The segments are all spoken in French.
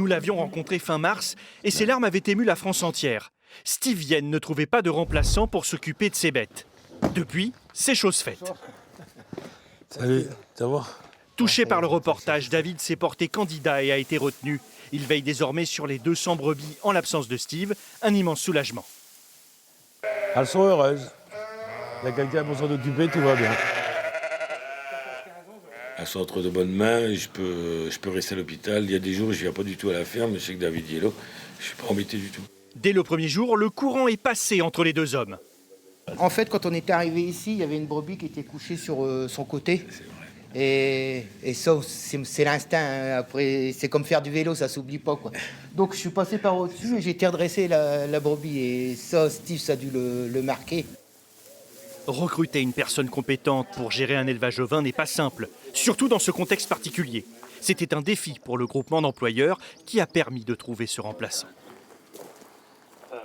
l'avions rencontré fin mars et ses larmes avaient ému la France entière. Steve Vienne ne trouvait pas de remplaçant pour s'occuper de ses bêtes. Depuis, c'est chose faite. Salut, ça va? Touché par le reportage, David s'est porté candidat et a été retenu. Il veille désormais sur les 200 brebis en l'absence de Steve, un immense soulagement. Elles sont heureuses. Il y a quelqu'un pour s'en occuper, tout va bien. Elles sont entre de bonnes mains, je peux rester à l'hôpital. Il y a des jours où je ne viens pas du tout à la ferme, je sais que David y est là, je ne suis pas embêté du tout. Dès le premier jour, le courant est passé entre les deux hommes. En fait, quand on était arrivé ici, il y avait une brebis qui était couchée sur son côté. C'est vrai. Et ça, c'est l'instinct. Hein. Après, c'est comme faire du vélo, ça s'oublie pas, quoi. Donc, je suis passé par au-dessus et j'ai été redressé la brebis. Et ça, Steve, ça a dû le marquer. Recruter une personne compétente pour gérer un élevage ovin n'est pas simple, surtout dans ce contexte particulier. C'était un défi pour le groupement d'employeurs qui a permis de trouver ce remplaçant.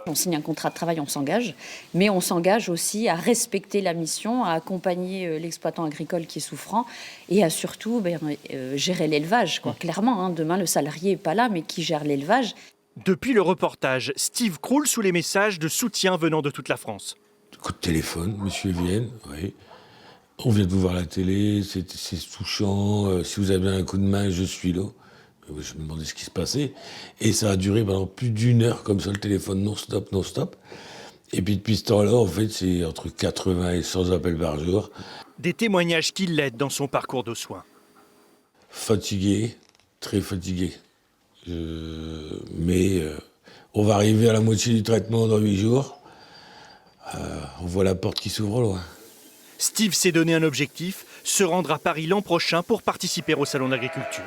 On signe un contrat de travail, on s'engage, mais on s'engage aussi à respecter la mission, à accompagner l'exploitant agricole qui est souffrant et à surtout gérer l'élevage. Clairement, hein, demain, le salarié n'est pas là, mais qui gère l'élevage. Depuis le reportage, Steve croule sous les messages de soutien venant de toute la France. Coup de téléphone, monsieur Vienne, oui. On vient de vous voir à la télé, c'est touchant. Si vous avez un coup de main, je suis là. Je me demandais ce qui se passait. Et ça a duré pendant plus d'1 heure, comme ça, le téléphone non-stop, non-stop. Et puis depuis ce temps-là, en fait, c'est entre 80 et 100 appels par jour. Des témoignages qui l'aident dans son parcours de soins. Fatigué, très fatigué. Mais on va arriver à la moitié du traitement dans 8 jours. On voit la porte qui s'ouvre loin. Steve s'est donné un objectif, se rendre à Paris l'an prochain pour participer au Salon d'agriculture.